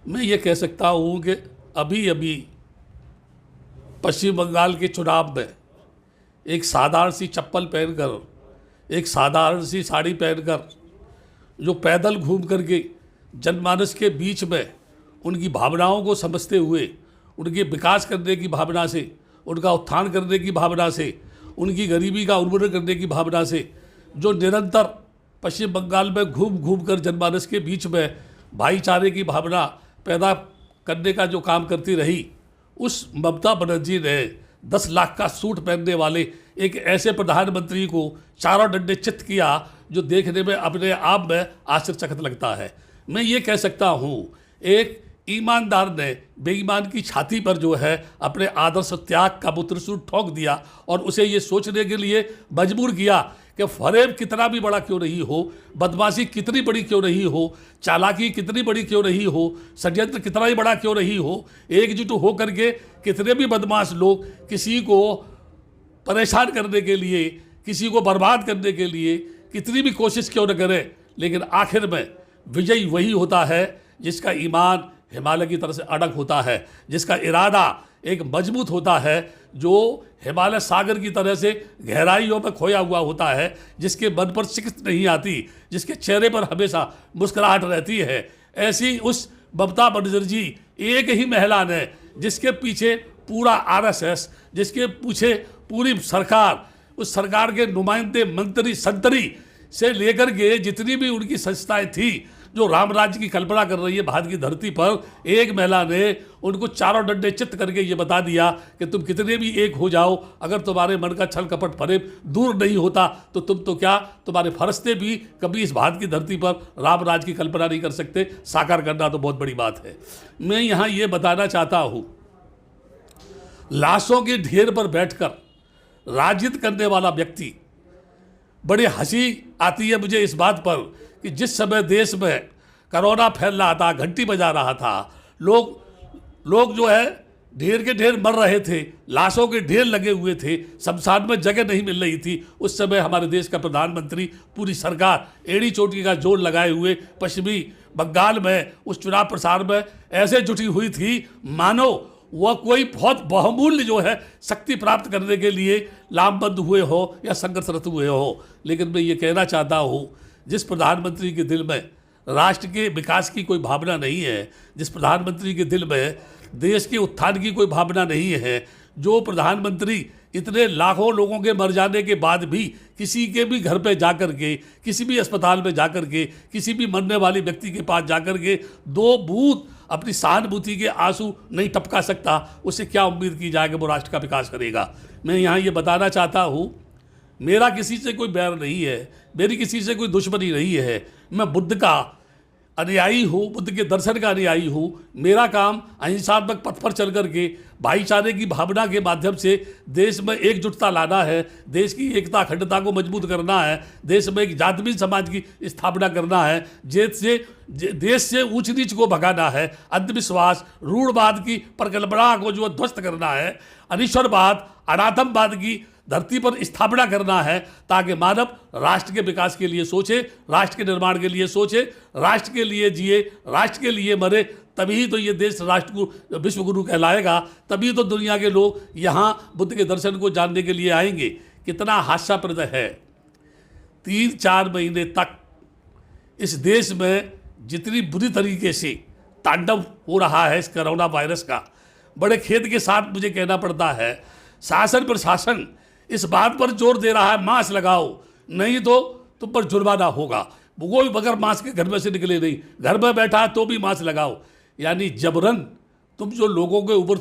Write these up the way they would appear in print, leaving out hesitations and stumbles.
मैं ये कह सकता हूँ कि अभी अभी पश्चिम बंगाल के चुनाव में एक साधारण सी चप्पल पहनकर, एक साधारण सी साड़ी पहनकर जो पैदल घूम करके जनमानस के बीच में उनकी भावनाओं को समझते हुए, उनके विकास करने की भावना से, उनका उत्थान करने की भावना से, उनकी गरीबी का उन्मूलन करने की भावना से जो निरंतर पश्चिम बंगाल में घूम घूम कर जनमानस के बीच में भाईचारे की भावना पैदा करने का जो काम करती रही, उस ममता बनर्जी ने 10 लाख का सूट पहनने वाले एक ऐसे प्रधानमंत्री को चारों डंडे चित किया जो देखने में अपने आप में आश्चर्यचकित लगता है। मैं ये कह सकता हूँ, एक ईमानदार ने बेईमान की छाती पर जो है अपने आदर्श त्याग का त्रिशूल ठोक दिया और उसे ये सोचने के लिए मजबूर किया कि फरेब कितना भी बड़ा क्यों नहीं हो, बदमाशी कितनी बड़ी क्यों नहीं हो, चालाकी कितनी बड़ी क्यों नहीं हो, षड्यंत्र कितना ही बड़ा क्यों नहीं हो, एकजुट होकर के कितने भी बदमाश लोग किसी को परेशान करने के लिए, किसी को बर्बाद करने के लिए कितनी भी कोशिश क्यों न करें, लेकिन आखिर में विजयी वही होता है जिसका ईमान हिमालय की तरह से अड़ग होता है, जिसका इरादा एक मजबूत होता है, जो हिमालय सागर की तरह से गहराइयों में खोया हुआ होता है, जिसके मन पर शिकस्त नहीं आती, जिसके चेहरे पर हमेशा मुस्कुराहट रहती है। ऐसी उस ममता बनर्जी एक ही महिला ने, जिसके पीछे पूरा आरएसएस, जिसके पीछे पूरी सरकार, उस सरकार के नुमाइंदे, मंत्री, संतरी से लेकर के जितनी भी उनकी संस्थाएं थी जो राम राज्य की कल्पना कर रही है भारत की धरती पर, एक महिला ने उनको चारों डंडे चित्त करके ये बता दिया कि तुम कितने भी एक हो जाओ, अगर तुम्हारे मन का छल कपट फरेब दूर नहीं होता तो तुम तो क्या, तुम्हारे फरिश्ते भी कभी इस भारत की धरती पर राम राज्य की कल्पना नहीं कर सकते। साकार करना तो बहुत बड़ी बात है। मैं यहाँ ये बताना चाहता हूँ, लाशों के ढेर पर बैठकर राजनीति करने वाला व्यक्ति, बड़ी हंसी आती है मुझे इस बात पर कि जिस समय देश में कोरोना फैल रहा था, घंटी बजा रहा था, लोग जो है ढेर के ढेर मर रहे थे, लाशों के ढेर लगे हुए थे, शमशान में जगह नहीं मिल रही थी, उस समय हमारे देश का प्रधानमंत्री, पूरी सरकार एड़ी चोटी का जोर लगाए हुए पश्चिमी बंगाल में उस चुनाव प्रसार में ऐसे जुटी हुई थी मानो वह कोई बहुत बहुमूल्य जो है शक्ति प्राप्त करने के लिए लामबंद हुए हो या संघर्षरत हुए हो। लेकिन मैं ये कहना चाहता हूँ, जिस प्रधानमंत्री के दिल में राष्ट्र के विकास की कोई भावना नहीं है, जिस प्रधानमंत्री के दिल में देश के उत्थान की कोई भावना नहीं है, जो प्रधानमंत्री इतने लाखों लोगों के मर जाने के बाद भी किसी के भी घर पे जाकर के, किसी भी अस्पताल में जाकर के, किसी भी मरने वाले व्यक्ति के पास जाकर के 2 बूंद अपनी सहानुभूति के आंसू नहीं टपका सकता, उससे क्या उम्मीद की जाए कि वो राष्ट्र का विकास करेगा। मैं यहाँ ये बताना चाहता हूँ, मेरा किसी से कोई बैर नहीं है, मेरी किसी से कोई दुश्मनी नहीं है। मैं बुद्ध का अनुयायी हूँ, बुद्ध के दर्शन का अनुयायी हूँ। मेरा काम अहिंसात्मक पथ पर चल करके भाईचारे की भावना के माध्यम से देश में एकजुटता लाना है, देश की एकता अखंडता को मजबूत करना है, देश में एक जातविहीन समाज की स्थापना करना है, देश से ऊंच नीच को भगाना है, अंधविश्वास, रूढ़वाद की परिकल्पना को जो ध्वस्त करना है, अनिश्वरवाद, अनातमवाद की धरती पर स्थापना करना है, ताकि मानव राष्ट्र के विकास के लिए सोचे, राष्ट्र के निर्माण के लिए सोचे, राष्ट्र के लिए जिए, राष्ट्र के लिए मरे। तभी तो ये देश राष्ट्र को विश्वगुरु कहलाएगा, तभी तो दुनिया के लोग यहाँ बुद्ध के दर्शन को जानने के लिए आएंगे। कितना हास्यास्पद है, 3-4 महीने तक इस देश में जितनी बुरी तरीके से तांडव हो रहा है इस कोरोना वायरस का, बड़े खेद के साथ मुझे कहना पड़ता है, शासन प्रशासन इस बात पर जोर दे रहा है मास्क लगाओ, नहीं तो तुम पर जुर्माना होगा। कोई बगैर मास्क के घर में से निकले नहीं, घर में बैठा है तो भी मास्क लगाओ। यानी जबरन तुम जो लोगों के ऊपर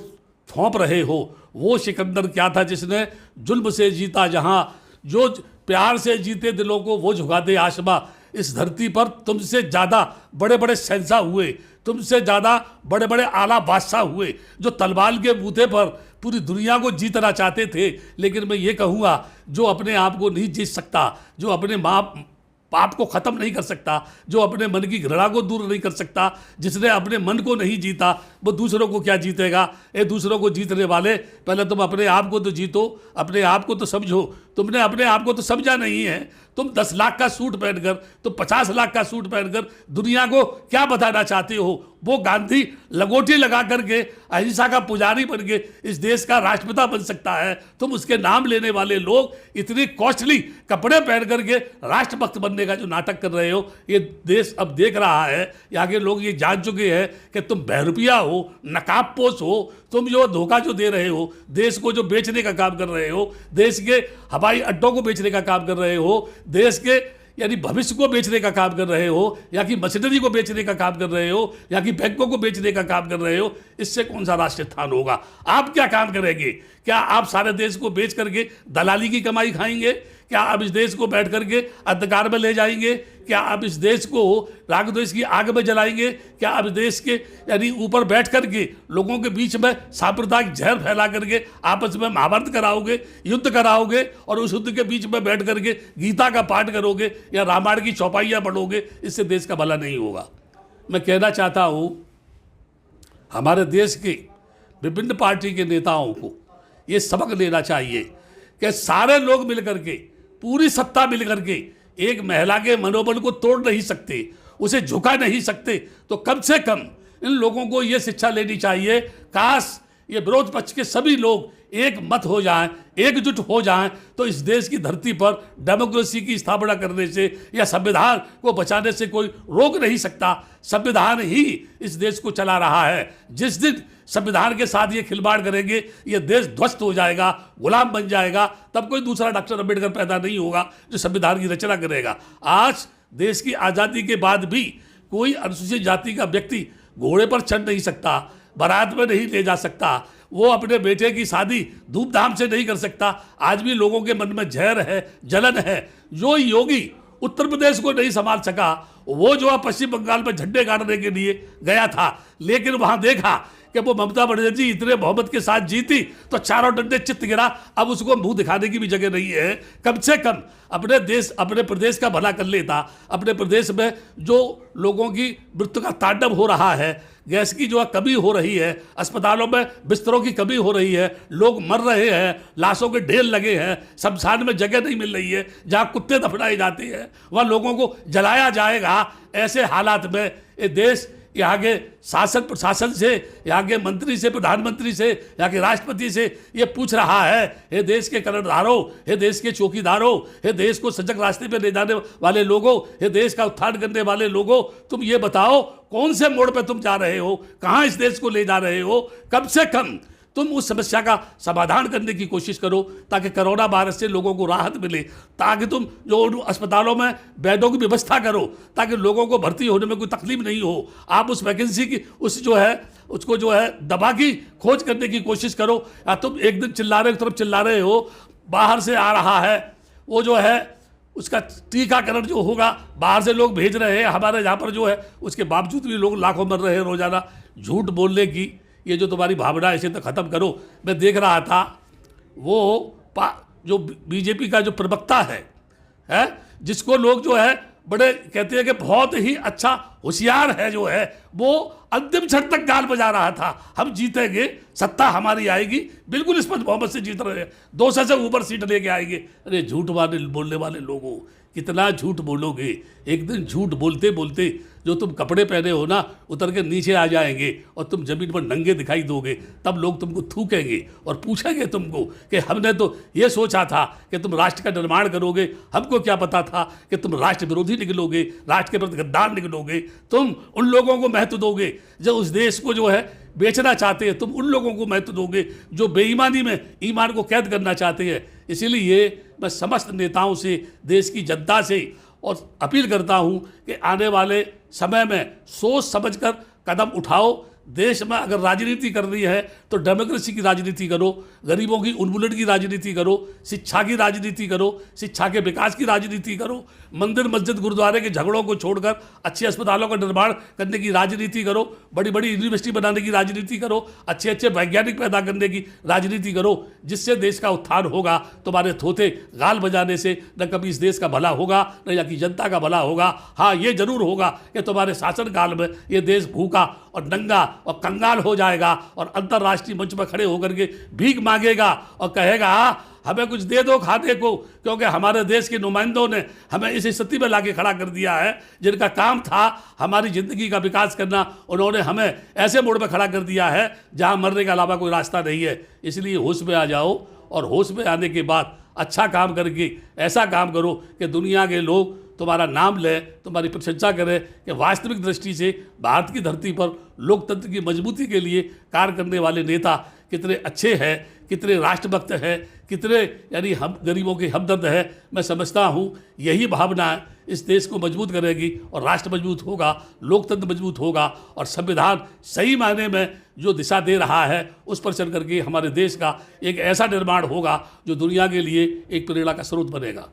थोप रहे हो, वो सिकंदर क्या था जिसने जुल्म से जीता जहां, जो प्यार से जीते दिलों को वो झुका दे आसमां। इस धरती पर तुमसे ज़्यादा बड़े बड़े शहंशाह हुए, तुमसे ज़्यादा बड़े बड़े आला बादशाह हुए, जो तलवार के बूते पर पूरी दुनिया को जीतना चाहते थे। लेकिन मैं ये कहूँगा, जो अपने आप को नहीं जीत सकता, जो अपने पाप को ख़त्म नहीं कर सकता, जो अपने मन की घृणा को दूर नहीं कर सकता, जिसने अपने मन को नहीं जीता, वो दूसरों को क्या जीतेगा। दूसरों को जीतने वाले, पहले तुम अपने आप को तो जीतो, अपने आप को तो समझो। तुमने अपने आप को तो समझा नहीं है। तुम 10 लाख का सूट पहनकर, तुम 50 लाख का सूट पहनकर दुनिया को क्या बताना चाहते हो? वो गांधी लंगोटी लगा करके अहिंसा का पुजारी बन के इस देश का राष्ट्रपिता बन सकता है। तुम उसके नाम लेने वाले लोग इतनी कॉस्टली कपड़े पहन करके राष्ट्रभक्त बनने का जो नाटक कर रहे हो, ये देश अब देख रहा है। यहाँ के लोग ये जान चुके हैं कि तुम बहरूपिया हो, नकाबपोश हो। तुम जो धोखा जो दे रहे हो, देश को जो बेचने का काम कर रहे हो, देश के हवाई अड्डों को बेचने का काम कर रहे हो, देश के यानी भविष्य को बेचने का काम कर रहे हो, या कि मशीनरी को बेचने का काम कर रहे हो, या कि बैंकों को बेचने का काम कर रहे हो, इससे कौन सा राष्ट्र उत्थान होगा? आप क्या काम करेंगे? क्या आप सारे देश को बेच करके दलाली की कमाई खाएंगे? क्या आप इस देश को बैठ करके अंधकार में ले जाएंगे? क्या आप इस देश को राग द्वेष की आग में जलाएंगे? क्या आप इस देश के यानी ऊपर बैठ करके लोगों के बीच में सांप्रदायिक जहर फैला करके आपस में महाभारत कराओगे, युद्ध कराओगे, और उस युद्ध के बीच में बैठ करके गीता का पाठ करोगे या रामायण की चौपाइयाँ पढ़ोगे? इससे देश का भला नहीं होगा। मैं कहना चाहता हूँ हमारे देश के विभिन्न पार्टी के नेताओं को ये सबक लेना चाहिए कि सारे लोग मिलकर के, पूरी सत्ता मिलकर के एक महिला के मनोबल को तोड़ नहीं सकते, उसे झुका नहीं सकते। तो कम से कम इन लोगों को ये शिक्षा लेनी चाहिए, काश ये विरोध पक्ष के सभी लोग एक मत हो जाएं, एकजुट हो जाएं, तो इस देश की धरती पर डेमोक्रेसी की स्थापना करने से या संविधान को बचाने से कोई रोक नहीं सकता। संविधान ही इस देश को चला रहा है। जिस दिन संविधान के साथ ये खिलवाड़ करेंगे, ये देश ध्वस्त हो जाएगा, गुलाम बन जाएगा। तब कोई दूसरा डॉक्टर अम्बेडकर पैदा नहीं होगा जो संविधान की रचना करेगा। आज देश की आज़ादी के बाद भी कोई अनुसूचित जाति का व्यक्ति घोड़े पर चढ़ नहीं सकता, बारात में नहीं ले जा सकता, वो अपने बेटे की शादी धूमधाम से नहीं कर सकता। आज भी लोगों के मन में जहर है, जलन है। जो योगी उत्तर प्रदेश को नहीं संभाल सका, वो जो पश्चिम बंगाल में झंडे गाड़ने के लिए गया था, लेकिन वहां देखा कि वो ममता बनर्जी इतने बहुमत के साथ जीती तो चारों डंडे चित्त गिरा। अब उसको मुंह दिखाने की भी जगह नहीं है। कम से कम अपने देश, अपने प्रदेश का भला कर लेता। अपने प्रदेश में जो लोगों की मृत्यु का तांडव हो रहा है, गैस की जो कमी हो रही है, अस्पतालों में बिस्तरों की कमी हो रही है, लोग मर रहे हैं, लाशों के ढेर लगे हैं, शमशान में जगह नहीं मिल रही है, जहाँ कुत्ते दफनाए जाते हैं वहाँ लोगों को जलाया जाएगा। ऐसे हालात में ये देश यहाँ के शासन प्रशासन से, यहाँ के मंत्री से, प्रधानमंत्री से, यहाँ के राष्ट्रपति से ये पूछ रहा है, हे देश के कर्णधारों, हे देश के चौकीदारों, हे देश को सजग रास्ते पे ले जाने वाले लोगों, हे देश का उत्थान करने वाले लोगों, तुम ये बताओ कौन से मोड़ पे तुम जा रहे हो, कहाँ इस देश को ले जा रहे हो? कम से कम तुम उस समस्या का समाधान करने की कोशिश करो ताकि कोरोना वायरस से लोगों को राहत मिले, ताकि तुम जो अस्पतालों में बेडों की व्यवस्था करो ताकि लोगों को भर्ती होने में कोई तकलीफ नहीं हो। आप उस वैकेंसी की उसको जो है दवा की खोज करने की कोशिश करो। या तुम एक दिन चिल्ला रहे, एक तरफ चिल्ला रहे हो, बाहर से आ रहा है वो जो है उसका टीकाकरण जो होगा, बाहर से लोग भेज रहे हैं, हमारे यहाँ पर जो है उसके बावजूद भी लोग लाखों मर रहे हैं रोजाना। झूठ बोलने की ये जो तुम्हारी भावना है इसे तो ख़त्म करो। मैं देख रहा था वो जो बीजेपी का जो प्रवक्ता है जिसको लोग जो है बड़े कहते हैं कि बहुत ही अच्छा होशियार है, जो है वो अंतिम क्षण तक गाल बजा रहा था, हम जीतेंगे, सत्ता हमारी आएगी, बिल्कुल स्पष्ट बहुमत से जीत रहे हैं, 200 से ऊपर सीट लेके आएंगे। अरे झूठ बोलने वाले लोगों, कितना झूठ बोलोगे? एक दिन झूठ बोलते बोलते जो तुम कपड़े पहने हो ना उतर के नीचे आ जाएंगे और तुम जमीन पर नंगे दिखाई दोगे। तब लोग तुमको थूकेंगे और पूछेंगे तुमको कि हमने तो ये सोचा था कि तुम राष्ट्र का निर्माण करोगे, हमको क्या पता था कि तुम राष्ट्र विरोधी निकलोगे, राष्ट्र के प्रति गद्दार निकलोगे। तुम उन लोगों को महत्व दोगे जो उस देश को जो है बेचना चाहते हैं, तुम उन लोगों को महत्व दोगे जो बेईमानी में ईमान को कैद करना चाहते हैं। इसीलिए मैं समस्त नेताओं से, देश की जनता से और अपील करता हूं कि आने वाले समय में सोच समझकर कदम उठाओ। देश में अगर राजनीति करनी है तो डेमोक्रेसी की राजनीति करो, गरीबों की उन्मूलन की राजनीति करो, शिक्षा की राजनीति करो, शिक्षा के विकास की राजनीति करो, मंदिर मस्जिद गुरुद्वारे के झगड़ों को छोड़कर अच्छे अस्पतालों का निर्माण करने की राजनीति करो, बड़ी बड़ी यूनिवर्सिटी बनाने की राजनीति करो, अच्छे अच्छे वैज्ञानिक पैदा करने की राजनीति करो, जिससे देश का उत्थान होगा। तुम्हारे थोथे गाल बजाने से न कभी इस देश का भला होगा न यहाँ की जनता का भला होगा। हाँ, ये जरूर होगा कि तुम्हारे शासनकाल में ये देश भूखा और नंगा और कंगाल हो जाएगा और अंतर्राष्ट्रीय मंच पर खड़े होकर के भीख मांगेगा और कहेगा हमें कुछ दे दो खाने को, क्योंकि हमारे देश के नुमाइंदों ने हमें इस स्थिति में लाके खड़ा कर दिया है जिनका काम था हमारी ज़िंदगी का विकास करना, उन्होंने हमें ऐसे मोड़ में खड़ा कर दिया है जहां मरने के अलावा कोई रास्ता नहीं है। इसलिए होश में आ जाओ, और होश में आने के बाद अच्छा काम करके ऐसा काम करो कि दुनिया के लोग तुम्हारा नाम लें, तुम्हारी प्रशंसा करें कि वास्तविक दृष्टि से भारत की धरती पर लोकतंत्र की मजबूती के लिए कार्य करने वाले नेता कितने अच्छे हैं, कितने राष्ट्रभक्त हैं, कितने यानी हम गरीबों के हमदर्द है। मैं समझता हूँ यही भावना इस देश को मजबूत करेगी और राष्ट्र मजबूत होगा, लोकतंत्र मजबूत होगा और संविधान सही मायने में जो दिशा दे रहा है उस पर चल करके हमारे देश का एक ऐसा निर्माण होगा जो दुनिया के लिए एक प्रेरणा का स्रोत बनेगा।